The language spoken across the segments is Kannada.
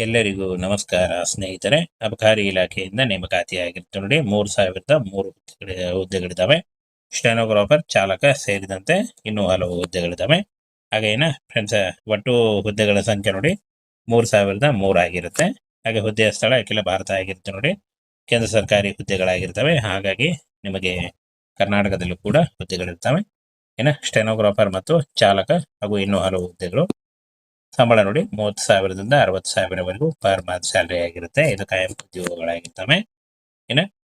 ಎಲ್ಲರಿಗೂ ನಮಸ್ಕಾರ ಸ್ನೇಹಿತರೆ. ಅಬಕಾರಿ ಇಲಾಖೆಯಿಂದ ನೇಮಕಾತಿಯಾಗಿರುತ್ತೆ ನೋಡಿ. 3003 ಹುದ್ದೆಗಳಿದ್ದಾವೆ. ಸ್ಟೆನೋಗ್ರಾಫರ್, ಚಾಲಕ ಸೇರಿದಂತೆ ಇನ್ನೂ ಹಲವು ಹುದ್ದೆಗಳಿದ್ದಾವೆ. ಹಾಗೇನ ಫ್ರೆಂಡ್ಸ್, ಒಟ್ಟು ಹುದ್ದೆಗಳ ಸಂಖ್ಯೆ ನೋಡಿ 3003 ಆಗಿರುತ್ತೆ. ಹಾಗೆ ಹುದ್ದೆಯ ಸ್ಥಳ ಅಖಿಲ ಭಾರತ ಆಗಿರುತ್ತೆ ನೋಡಿ. ಕೇಂದ್ರ ಸರ್ಕಾರಿ ಹುದ್ದೆಗಳಾಗಿರ್ತವೆ. ಹಾಗಾಗಿ ನಿಮಗೆ ಕರ್ನಾಟಕದಲ್ಲೂ ಕೂಡ ಹುದ್ದೆಗಳಿರ್ತವೆ. ಸ್ಟೆನೋಗ್ರಾಫರ್ ಮತ್ತು ಚಾಲಕ ಹಾಗೂ ಇನ್ನೂ ಹಲವು ಹುದ್ದೆಗಳು. ಸಂಬಳ ನೋಡಿ 30,000ದಿಂದ 60,000ವರೆಗೂ ಪರ್ ಮಂತ್ ಸ್ಯಾಲರಿ ಆಗಿರುತ್ತೆ. ಇದು ಕಾಯಂ ಉದ್ಯೋಗಗಳಾಗಿರ್ತವೆ.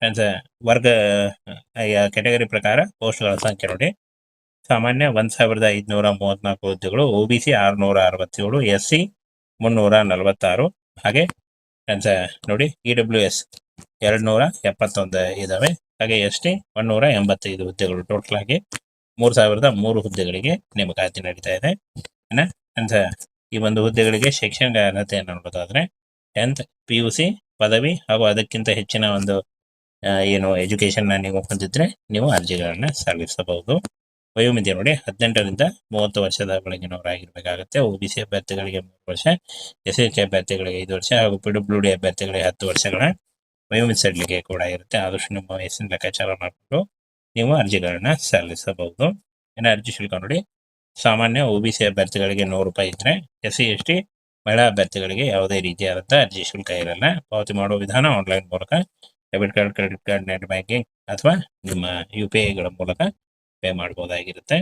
ಫ್ರೆಂಡ್ಸ್, ವರ್ಗ ಕೆಟಗರಿ ಪ್ರಕಾರ ಪೋಸ್ಟ್ಗಳ ಸಂಖ್ಯೆ ನೋಡಿ. ಸಾಮಾನ್ಯ 1,534 ಹುದ್ದೆಗಳು, OBC 667, SC 346. ಹಾಗೆ ಫ್ರೆಂಡ್ಸ್ ನೋಡಿ, EWS 271 ಇದಾವೆ. ಹಾಗೆ ST 185 ಹುದ್ದೆಗಳು. ಟೋಟಲ್ ಆಗಿ 3,003 ಹುದ್ದೆಗಳಿಗೆ ನೇಮಕಾತಿ ನಡೀತಾ ಇದೆ. ಫ್ರೆಂಡ್ಸ್, ಈ ಒಂದು ಹುದ್ದೆಗಳಿಗೆ ಶೈಕ್ಷಣಿಕ ಅರ್ಹತೆಯನ್ನು ನೋಡೋದಾದ್ರೆ 10th PUC ಪದವಿ ಹಾಗೂ ಅದಕ್ಕಿಂತ ಹೆಚ್ಚಿನ ಒಂದು ಎಜುಕೇಶನ್ ನೀವು ಹೊಂದಿದ್ರೆ ನೀವು ಅರ್ಜಿಗಳನ್ನ ಸಲ್ಲಿಸಬಹುದು. ವಯೋಮಿತಿ ನೋಡಿ 18ರಿಂದ 30 ವರ್ಷದ ಒಳಗಿನವರಾಗಿರ್ಬೇಕಾಗುತ್ತೆ. OBC ಅಭ್ಯರ್ಥಿಗಳಿಗೆ 3 ವರ್ಷ, SC ಅಭ್ಯರ್ಥಿಗಳಿಗೆ 5 ವರ್ಷ ಹಾಗೂ PWD ಅಭ್ಯರ್ಥಿಗಳಿಗೆ 10 ವರ್ಷಗಳ ವಯೋಮಿತಿ ಸಡಿಲಿಕೆ ಕೂಡ ಇರುತ್ತೆ. ಆದಷ್ಟು ನಿಮ್ಮ ವಯಸ್ಸಿನ ಲೆಕ್ಕಾಚಾರ ಮಾಡಿಕೊಂಡು ನೀವು ಅರ್ಜಿಗಳನ್ನ ಸಲ್ಲಿಸಬಹುದು. ಅರ್ಜಿ ಶುಲ್ಕ ನೋಡಿ, ಸಾಮಾನ್ಯ OBC ಅಭ್ಯರ್ಥಿಗಳಿಗೆ 100 ರೂಪಾಯಿ ಇದ್ರೆ, SC ST ಮಹಿಳಾ ಅಭ್ಯರ್ಥಿಗಳಿಗೆ ಯಾವುದೇ ರೀತಿಯಾದಂತಹ ಅರ್ಜಿ ಶುಲ್ಕ ಇರಲ್ಲ. ಪಾವತಿ ಮಾಡುವ ವಿಧಾನ ಆನ್ಲೈನ್ ಮೂಲಕ, debit card, credit card, net banking ಅಥವಾ ನಿಮ್ಮ UPI ಗಳ ಮೂಲಕ ಪೇ ಮಾಡಬಹುದಾಗಿರುತ್ತೆ.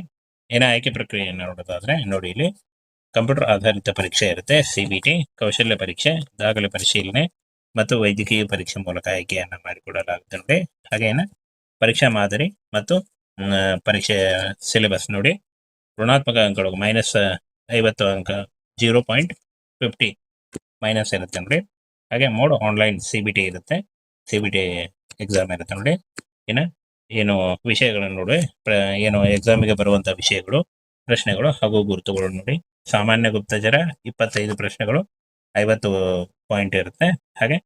ಆಯ್ಕೆ ಪ್ರಕ್ರಿಯೆಯನ್ನು ನೋಡೋದಾದ್ರೆ ನೋಡಿ, ಇಲ್ಲಿ ಕಂಪ್ಯೂಟರ್ ಆಧಾರಿತ ಪರೀಕ್ಷೆ ಇರುತ್ತೆ. CBT, ಕೌಶಲ್ಯ ಪರೀಕ್ಷೆ, ದಾಖಲೆ ಪರಿಶೀಲನೆ ಮತ್ತು ವೈದ್ಯಕೀಯ ಪರೀಕ್ಷೆ ಮೂಲಕ ಆಯ್ಕೆಯನ್ನ ಮಾಡಿಕೊಡಲಾಗುತ್ತೆ ನೋಡಿ. ಹಾಗೇನ ಪರೀಕ್ಷಾ ಮಾದರಿ ಮತ್ತು ಪರೀಕ್ಷೆ ಸಿಲೆಬಸ್ ನೋಡಿ. ಋಣಾತ್ಮಕ ಅಂಕಗಳು -50 ಅಂಕ, 0.50 ಮೈನಸ್ ಇರುತ್ತೆ ನೋಡಿ. ಹಾಗೆ ಮೋಡ್ ಆನ್ಲೈನ್ CBT ಇರುತ್ತೆ. CBT ಎಕ್ಸಾಮ್ ಇರುತ್ತೆ ನೋಡಿ. ವಿಷಯಗಳನ್ನು ನೋಡಿ, ಎಕ್ಸಾಮಿಗೆ ಬರುವಂತಹ ವಿಷಯಗಳು, ಪ್ರಶ್ನೆಗಳು ಹಾಗೂ ಗುರುತುಗಳು ನೋಡಿ. ಸಾಮಾನ್ಯ ಗುಪ್ತಚರ 25 ಪ್ರಶ್ನೆಗಳು, 50 ಪಾಯಿಂಟ್ ಇರುತ್ತೆ. ಹಾಗೆ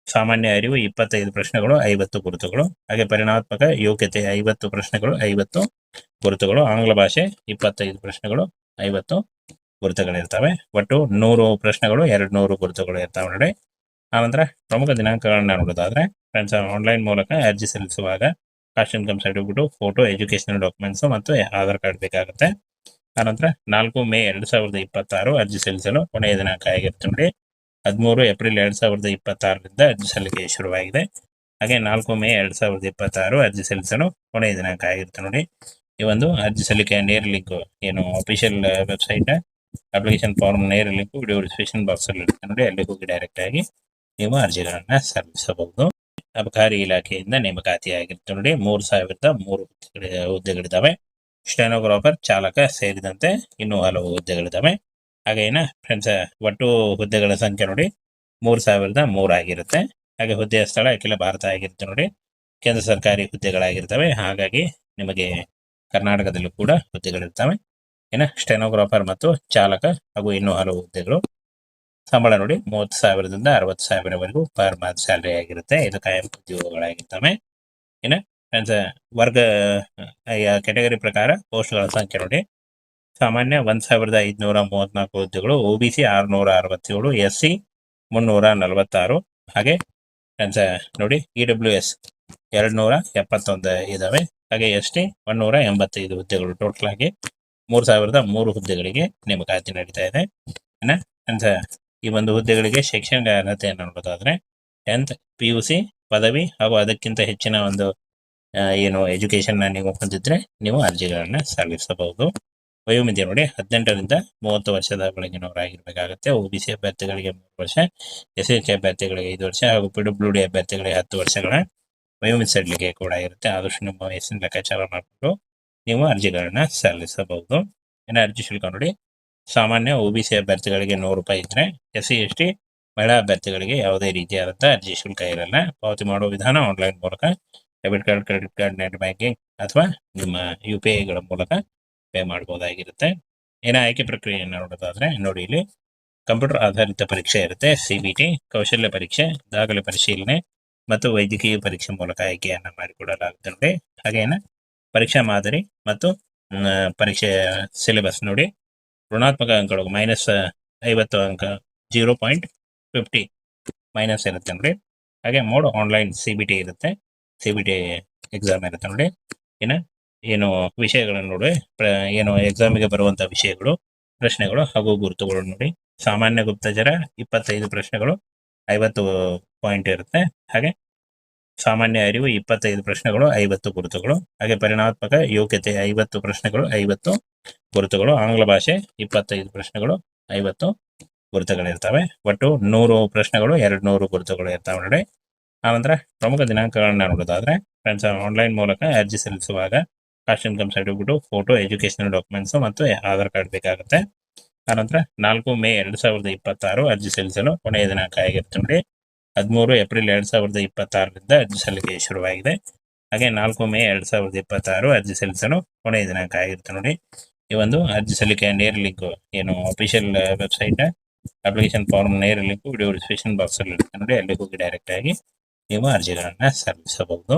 ಸಾಮಾನ್ಯ ಅರಿವು 25 ಪ್ರಶ್ನೆಗಳು, 50 ಗುರುತುಗಳು. ಹಾಗೆ ಪರಿಣಾತ್ಮಕ ಯೋಗ್ಯತೆ 50 ಪ್ರಶ್ನೆಗಳು, 50 ಗುರುತುಗಳು. ಆಂಗ್ಲ ಭಾಷೆ 25 ಪ್ರಶ್ನೆಗಳು, 50 ಗುರುತುಗಳಿರ್ತವೆ. ಒಟ್ಟು 100 ಪ್ರಶ್ನೆಗಳು, 200 ಗುರುತುಗಳು ಇರ್ತವೆ ನೋಡಿ. ಆನಂತರ ಪ್ರಮುಖ ದಿನಾಂಕಗಳನ್ನ ನೋಡೋದಾದ್ರೆ ಫ್ರೆಂಡ್ಸ್, ಆನ್ಲೈನ್ ಮೂಲಕ ಅರ್ಜಿ ಸಲ್ಲಿಸುವಾಗ caste income certificate, photo, educational documents ಮತ್ತು ಆಧಾರ್ ಕಾರ್ಡ್ ಬೇಕಾಗುತ್ತೆ. ಆನಂತರ 4 ಮೇ 2026 ಅರ್ಜಿ ಸಲ್ಲಿಸಲು ಕೊನೆಯ ದಿನಾಂಕ ಆಗಿರುತ್ತೆ ನೋಡಿ. 13 ಏಪ್ರಿಲ್ 2026ರಿಂದ ಅರ್ಜಿ ಸಲ್ಲಿಕೆ ಶುರುವಾಗಿದೆ. ಹಾಗೆ 4 ಮೇ 2026 ಅರ್ಜಿ ಸಲ್ಲಿಸಲು ಕೊನೆಯ ದಿನಾಂಕ ಆಗಿರುತ್ತೆ ನೋಡಿ. ಈ ಒಂದು ಅರ್ಜಿ ಸಲ್ಲಿಕೆಯ ನೇರ link official website application form ನೇರ ಲಿಂಕ್ ವಿಡಿಯೋ ಡಿಸ್ಕ್ರಿಪ್ಷನ್ ಬಾಕ್ಸ್ ಅಲ್ಲಿ ಇರುತ್ತೆ ನೋಡಿ. ಅಲ್ಲಿ ಹೋಗಿ ಡೈರೆಕ್ಟ್ ಆಗಿ ನೀವು ಅರ್ಜಿಗಳನ್ನ ಸಲ್ಲಿಸಬಹುದು. ಅಬಕಾರಿ ಇಲಾಖೆಯಿಂದ ನೇಮಕಾತಿಯಾಗಿರುತ್ತೆ ನೋಡಿ. 3,003 ಹುದ್ದೆಗಳಿದ್ದಾವೆ. ಸ್ಟೆನೋಗ್ರಾಫರ್, ಚಾಲಕ ಸೇರಿದಂತೆ ಇನ್ನೂ ಹಲವು ಹುದ್ದೆಗಳಿದ್ದಾವೆ. ಹಾಗೇನ ಫ್ರೆಂಡ್ಸ್, ಒಟ್ಟು ಹುದ್ದೆಗಳ ಸಂಖ್ಯೆ ನೋಡಿ 3,003 ಆಗಿರುತ್ತೆ. ಹಾಗೆ ಹುದ್ದೆಯ ಸ್ಥಳ ಅಖಿಲ ಭಾರತ ಆಗಿರುತ್ತೆ ನೋಡಿ. ಕೇಂದ್ರ ಸರ್ಕಾರಿ ಹುದ್ದೆಗಳಾಗಿರ್ತವೆ. ಹಾಗಾಗಿ ನಿಮಗೆ ಕರ್ನಾಟಕದಲ್ಲೂ ಕೂಡ ಹುದ್ದೆಗಳಿರ್ತವೆ. ಸ್ಟೆನೋಗ್ರಾಫರ್ ಮತ್ತು ಚಾಲಕ ಹಾಗೂ ಇನ್ನೂ ಹಲವು ಹುದ್ದೆಗಳು. ಸಂಬಳ ನೋಡಿ 30,000ದಿಂದ 60,000ವರೆಗೂ ಪರ್ ಮಂತ್ ಸ್ಯಾಲರಿ ಆಗಿರುತ್ತೆ. ಇದು ಕಾಯಂ ಉದ್ಯೋಗಗಳಾಗಿರ್ತವೆ. ಫ್ರೆಂಡ್ಸ್, ವರ್ಗ ಕೆಟಗರಿ ಪ್ರಕಾರ ಪೋಸ್ಟ್ಗಳ ಸಂಖ್ಯೆ ನೋಡಿ. ಸಾಮಾನ್ಯ 1,534 ಹುದ್ದೆಗಳು, OBC 667, SC 346. ಹಾಗೆ ಫ್ರೆಂಡ್ಸ್ ನೋಡಿ, EWS 271 ಇದಾವೆ. ಹಾಗೆ ST 185 ಹುದ್ದೆಗಳು. ಟೋಟಲ್ ಆಗಿ 3,003 ಹುದ್ದೆಗಳಿಗೆ ನೇಮಕಾತಿ ನಡೀತಾ ಇದೆ. ಫ್ರೆಂಡ್ಸ್, ಈ ಒಂದು ಹುದ್ದೆಗಳಿಗೆ ಶೈಕ್ಷಣಿಕ ಅರ್ಹತೆಯನ್ನು ನೋಡೋದಾದ್ರೆ 10th PUC ಪದವಿ ಹಾಗೂ ಅದಕ್ಕಿಂತ ಹೆಚ್ಚಿನ ಒಂದು ಎಜುಕೇಶನ್ ನೀವು ಹೊಂದಿದ್ರೆ ನೀವು ಅರ್ಜಿಗಳನ್ನ ಸಲ್ಲಿಸಬಹುದು. ವಯೋಮಿತಿ ನೋಡಿ 18ರಿಂದ 30 ವರ್ಷದ ಒಳಗಿನವರಾಗಿರ್ಬೇಕಾಗುತ್ತೆ. OBC ಅಭ್ಯರ್ಥಿಗಳಿಗೆ 3 ವರ್ಷ, SC ಅಭ್ಯರ್ಥಿಗಳಿಗೆ 5 ವರ್ಷ ಹಾಗೂ PWD ಅಭ್ಯರ್ಥಿಗಳಿಗೆ 10 ವರ್ಷಗಳ ವಯೋಮಿತಿ ಸಡಿಲಿಕೆ ಕೂಡ ಇರುತ್ತೆ. ಆದಷ್ಟು ನಿಮ್ಮ ವಯಸ್ಸಿನ ಲೆಕ್ಕಾಚಾರ ಮಾಡಿಕೊಂಡು ನೀವು ಅರ್ಜಿಗಳನ್ನ ಸಲ್ಲಿಸಬಹುದು. ಅರ್ಜಿ ಶುಲ್ಕ ನೋಡಿ, ಸಾಮಾನ್ಯ OBC ಅಭ್ಯರ್ಥಿಗಳಿಗೆ 100 ರೂಪಾಯಿ ಇದ್ರೆ, SC ST ಮಹಿಳಾ ಅಭ್ಯರ್ಥಿಗಳಿಗೆ ಯಾವುದೇ ರೀತಿಯಾದಂತಹ ಅರ್ಜಿ ಶುಲ್ಕ ಇರಲ್ಲ. ಪಾವತಿ ಮಾಡುವ ವಿಧಾನ ಆನ್ಲೈನ್ ಮೂಲಕ, debit card, credit card, net banking ಅಥವಾ ನಿಮ್ಮ UPI ಗಳ ಮೂಲಕ ಪೇ ಮಾಡಬಹುದಾಗಿರುತ್ತೆ. ಆಯ್ಕೆ ಪ್ರಕ್ರಿಯೆಯನ್ನು ನೋಡೋದಾದ್ರೆ ನೋಡಿ, ಇಲ್ಲಿ ಕಂಪ್ಯೂಟರ್ ಆಧಾರಿತ ಪರೀಕ್ಷೆ ಇರುತ್ತೆ. CBT, ಕೌಶಲ್ಯ ಪರೀಕ್ಷೆ, ದಾಖಲೆ ಪರಿಶೀಲನೆ ಮತ್ತು ವೈದ್ಯಕೀಯ ಪರೀಕ್ಷೆ ಮೂಲಕ ಆಯ್ಕೆಯನ್ನ ಮಾಡಿಕೊಡಲಾಗುತ್ತೆ ನೋಡಿ. ಹಾಗೇನ ಪರೀಕ್ಷಾ ಮಾದರಿ ಮತ್ತು ಪರೀಕ್ಷೆ ಸಿಲೆಬಸ್ ನೋಡಿ. ಋಣಾತ್ಮಕ ಅಂಕಗಳು -50 ಅಂಕ, 0. 50 ಮೈನಸ್ ಇರುತ್ತೆ ನೋಡಿ. ಹಾಗೆ ಮೋಡ್ ಆನ್ಲೈನ್ CBT ಇರುತ್ತೆ, CBT ಎಕ್ಸಾಮ್ ಇರುತ್ತೆ ನೋಡಿ. ಏನು ವಿಷಯಗಳನ್ನು ನೋಡಿ, ಏನು ಎಕ್ಸಾಮಿಗೆ ಬರುವಂಥ ವಿಷಯಗಳು, ಪ್ರಶ್ನೆಗಳು ಹಾಗೂ ಗುರುತುಗಳು ನೋಡಿ. ಸಾಮಾನ್ಯ ಗುಪ್ತಚರ 25 ಪ್ರಶ್ನೆಗಳು 50 ಪಾಯಿಂಟ್ ಇರುತ್ತೆ. ಹಾಗೆ ಸಾಮಾನ್ಯ ಅರಿವು 25 ಪ್ರಶ್ನೆಗಳು 50 ಗುರುತುಗಳು. ಹಾಗೆ ಪರಿಣಾತ್ಮಕ ಯೋಗ್ಯತೆ 50 ಪ್ರಶ್ನೆಗಳು 50 ಗುರುತುಗಳು. ಆಂಗ್ಲ ಭಾಷೆ 25 ಪ್ರಶ್ನೆಗಳು 50 ಗುರುತುಗಳಿರ್ತವೆ. ಒಟ್ಟು 100 ಪ್ರಶ್ನೆಗಳು 200 ಗುರುತುಗಳು ಇರ್ತವೆ ನೋಡಿ. ಆನಂತರ ಪ್ರಮುಖ ದಿನಾಂಕಗಳನ್ನ ನೋಡೋದಾದ್ರೆ ಫ್ರೆಂಡ್ಸ್, ಆನ್ಲೈನ್ ಮೂಲಕ ಅರ್ಜಿ ಸಲ್ಲಿಸುವಾಗ caste income certificate, photo, educational documents ಮತ್ತು ಆಧಾರ್ ಕಾರ್ಡ್ ಬೇಕಾಗುತ್ತೆ. ಆನಂತರ 4 ಮೇ 2026 ಅರ್ಜಿ ಸಲ್ಲಿಸಲು ಕೊನೆಯ ದಿನಾಂಕ ಆಗಿರುತ್ತೆ ನೋಡಿ. 13 ಏಪ್ರಿಲ್ 2026ರಿಂದ ಅರ್ಜಿ ಸಲ್ಲಿಕೆ ಶುರುವಾಗಿದೆ. ಹಾಗೆ 4 ಮೇ 2026 ಅರ್ಜಿ ಸಲ್ಲಿಸಲು ಕೊನೆಯ ದಿನಾಂಕ ಆಗಿರುತ್ತೆ ನೋಡಿ. ಈ ಒಂದು ಅರ್ಜಿ ಸಲ್ಲಿಕೆಯ ನೇರ ಲಿಂಕ್ ಏನು ಅಫಿಷಿಯಲ್ ವೆಬ್ಸೈಟ್ ಅಪ್ಲಿಕೇಶನ್ ಫಾರ್ಮ್ ನೇರ ಲಿಂಕ್ ವಿಡಿಯೋ ಡಿಸ್ಕ್ರಿಪ್ಷನ್ ಬಾಕ್ಸ್ ಅಲ್ಲಿ ಇರುತ್ತೆ ನೋಡಿ. ಅಲ್ಲಿ ಹೋಗಿ ಡೈರೆಕ್ಟ್ ಆಗಿ ನೀವು ಅರ್ಜಿಗಳನ್ನ ಸಲ್ಲಿಸಬಹುದು.